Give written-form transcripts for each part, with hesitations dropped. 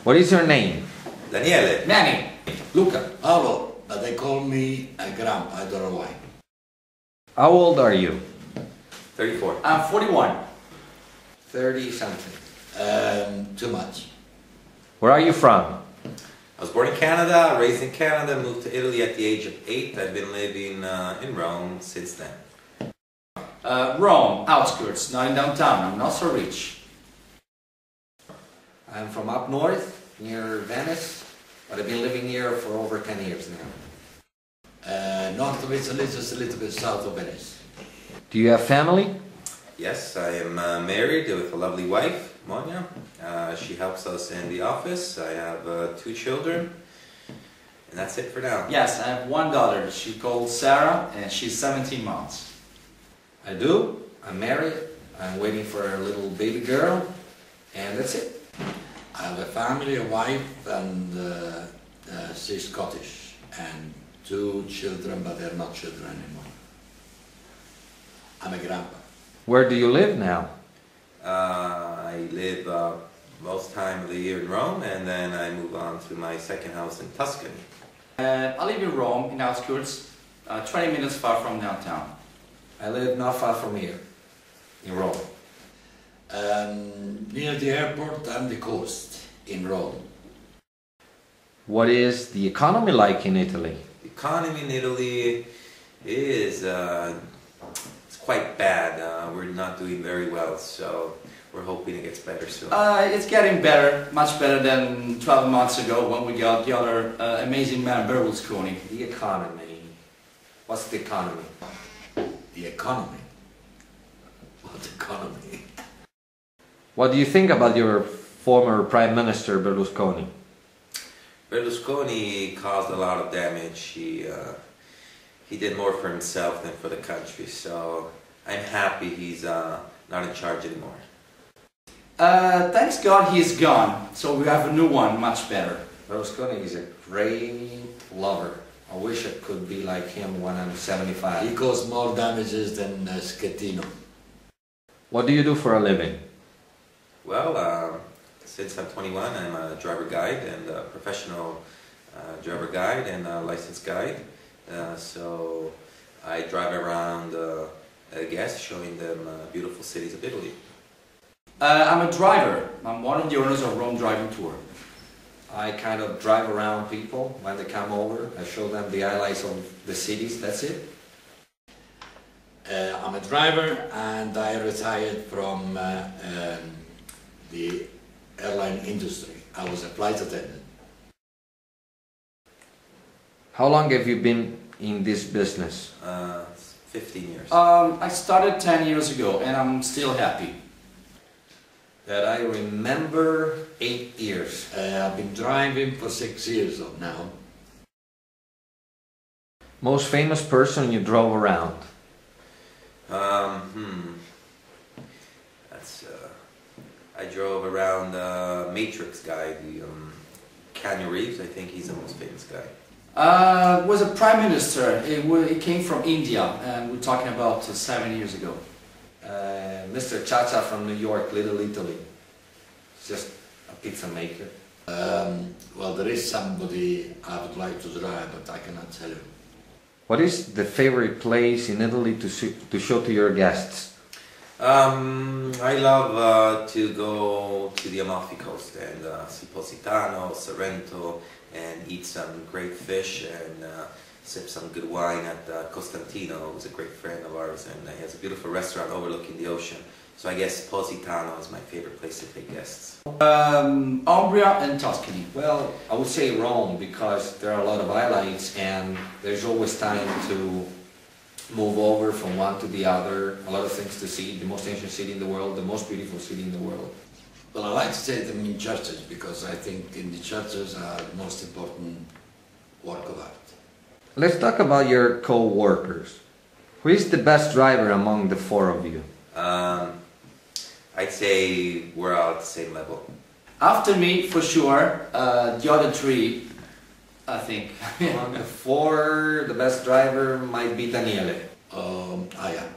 What is your name? Daniele. Manny. Luca. Paolo, but they call me a grandpa, I don't know why. How old are you? 34. I'm 41. 30 something. Too much. Where are you from? I was born in Canada, raised in Canada, moved to Italy at the age of 8. I've been living in Rome since then. Rome, outskirts, not in downtown. I'm not so rich. I'm from up north, near Venice, but I've been living here for over 10 years now. North of Italy, just a little bit south of Venice. Do you have family? Yes, I am married with a lovely wife, Monia. She helps us in the office. I have 2 children, and that's it for now. Yes, I have one daughter. She's called Sarah, and she's 17 months. I do. I'm married. I'm waiting for a little baby girl, and that's it. I have a family, a wife, and she's Scottish, and 2 children, but they're not children anymore. I'm a grandpa. Where do you live now? I live most time of the year in Rome, and then I move on to my second house in Tuscany. I live in Rome, in outskirts, 20 minutes far from downtown. I live not far from here, in Rome. Near the airport and the coast in Rome. What is the economy like in Italy? The economy in Italy is it's quite bad. We're not doing very well, so we're hoping it gets better soon. It's getting better, much better than 12 months ago when we got the other amazing man Berlusconi. The economy. What's the economy? The economy? What economy? What do you think about your former Prime Minister Berlusconi? Berlusconi caused a lot of damage. He did more for himself than for the country, so I'm happy he's not in charge anymore. Thanks God he's gone, so we have a new one, much better. Berlusconi is a great lover. I wish I could be like him when I'm 75. He caused more damages than Schettino. What do you do for a living? Well, since I'm 21, I'm a driver guide and a professional driver guide and a licensed guide. So I drive around guests, showing them beautiful cities of Italy. I'm a driver. I'm one of the owners of Rome Driving Tour. I kind of drive around people when they come over. I show them the highlights of the cities, that's it. I'm a driver, and I retired from the airline industry. I was a flight attendant. How long have you been in this business? 15 years. I started 10 years ago and I'm still happy. That I remember 8 years. I've been driving for 6 years now. Most famous person you drove around? That's I drove around Matrix guy, the Keanu Reeves. I think he's the most famous guy. Was a prime minister. It came from India, and we're talking about 7 years ago. Mr. Chacha from New York, Little Italy. Just a pizza maker. Well, there is somebody I would like to drive, but I cannot tell you. What is the favorite place in Italy to show to your guests? I love to go to the Amalfi Coast and see Positano, Sorrento, and eat some great fish and sip some good wine at Costantino, who's a great friend of ours, and he has a beautiful restaurant overlooking the ocean. So I guess Positano is my favorite place to take guests. Umbria and Tuscany. Well, I would say Rome, because there are a lot of highlights and there's always time to move over from one to the other. A lot of things to see. The most ancient city in the world, the most beautiful city in the world. Well, I like to say them in churches, because I think in the churches are the most important work of art. Let's talk about your co-workers. Who is the best driver among the 4 of you? I'd say we're all at the same level. After me, for sure, the other 3, I think. Among the 4, the best driver might be Daniele. I am.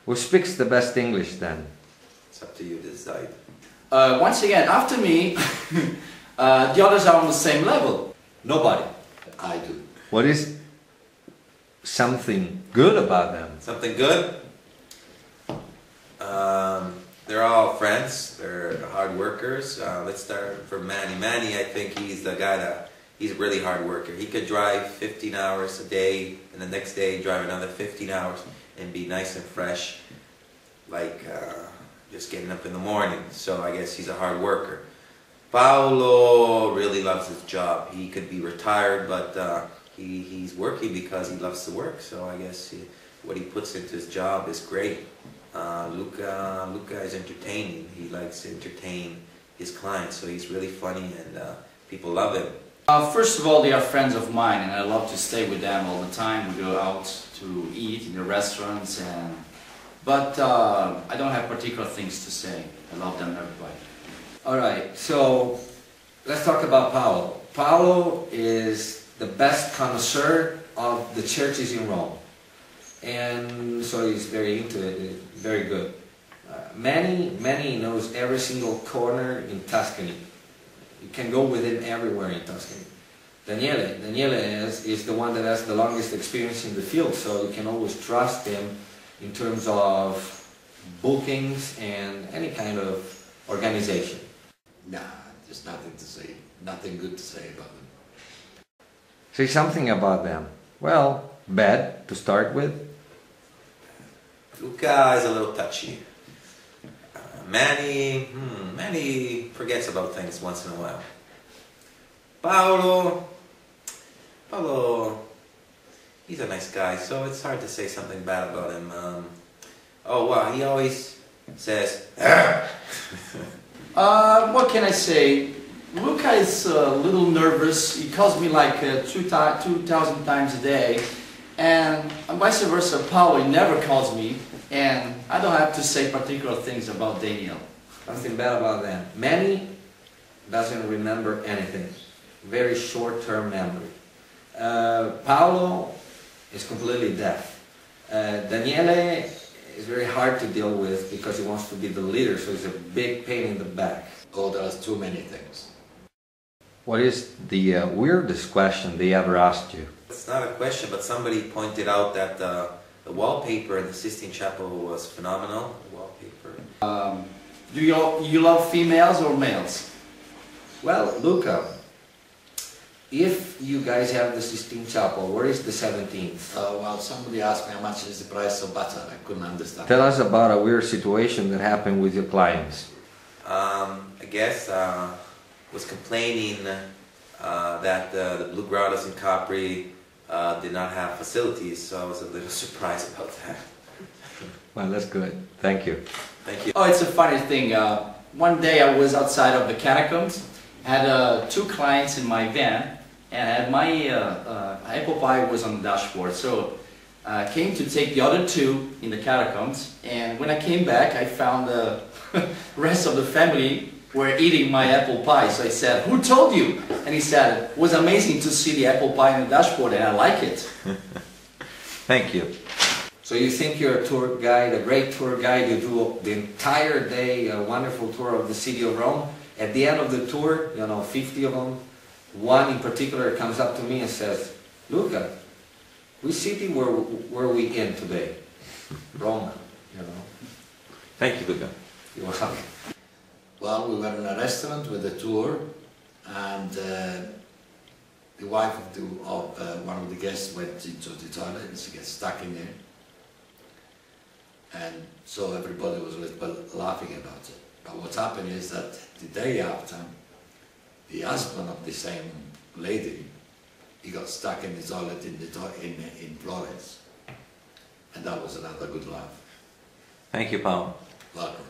Who speaks the best English then? It's up to you to decide. Once again, after me, the others are on the same level. Nobody. I do. What is something good about them? Something good? They're all friends. They're hard workers. Let's start from Manny. Manny, I think he's the guy that, he's a really hard worker. He could drive 15 hours a day and the next day drive another 15 hours and be nice and fresh, like just getting up in the morning. So I guess he's a hard worker. Paolo really loves his job. He could be retired, but he's working because he loves to work. So I guess what he puts into his job is great. Luca is entertaining. He likes to entertain his clients, so he's really funny and people love him. First of all, they are friends of mine, and I love to stay with them all the time. We go out to eat in the restaurants, but I don't have particular things to say. I love them, everybody. All right, so let's talk about Paolo. Paolo is the best connoisseur of the churches in Rome, and so he's very into it, very good. Manny knows every single corner in Tuscany. You can go with him everywhere in Tuscany. Daniele is the one that has the longest experience in the field, so you can always trust him in terms of bookings and any kind of organization. Nah, there's nothing to say. Nothing good to say about them. Say something about them. Well, bad to start with. Luca is a little touchy. Manny forgets about things once in a while. Paolo, he's a nice guy, so it's hard to say something bad about him. Oh wow, he always says, What can I say? Luca is a little nervous. He calls me like 2,000 times a day, and vice versa. Paolo never calls me, and I don't have to say particular things about Daniel. Something bad about them. Manny doesn't remember anything. Very short-term memory. Paolo is completely deaf. Daniele is very hard to deal with because he wants to be the leader, so he's a big pain in the back. Oh, there's too many things. What is the weirdest question they ever asked you? it's not a question, but somebody pointed out that the wallpaper in the Sistine Chapel was phenomenal. The wallpaper. Do you love females or males? Well, Luca, if you guys have the Sistine Chapel, where is the 17th? Well, somebody asked me how much is the price of butter. I couldn't understand. Tell us about a weird situation that happened with your clients. I guess was complaining that the Blue Grottos in Capri did not have facilities, so I was a little surprised about that. Well, that's good. Thank you. Thank you. Oh, it's a funny thing. One day I was outside of the catacombs, had two clients in my van, and had my apple pie was on the dashboard. So I came to take the other two in the catacombs, and when I came back, I found the rest of the family were eating my apple pie. So I said, "Who told you?" And he said, "It was amazing to see the apple pie on the dashboard, and I like it." Thank you. So you think you're a tour guide, a great tour guide, you do the entire day a wonderful tour of the city of Rome. At the end of the tour, 50 of them, one in particular comes up to me and says, "Luca, which city were we in today?" Rome, Thank you, Luca. You're welcome. Well, we were in a restaurant with a tour, and the wife of one of the guests went into the toilet and she gets stuck in there. And so everybody was a little laughing about it. But what happened is that the day after, the husband of the same lady, he got stuck in the toilet in Florence. And that was another good laugh. Thank you, Paolo. Welcome.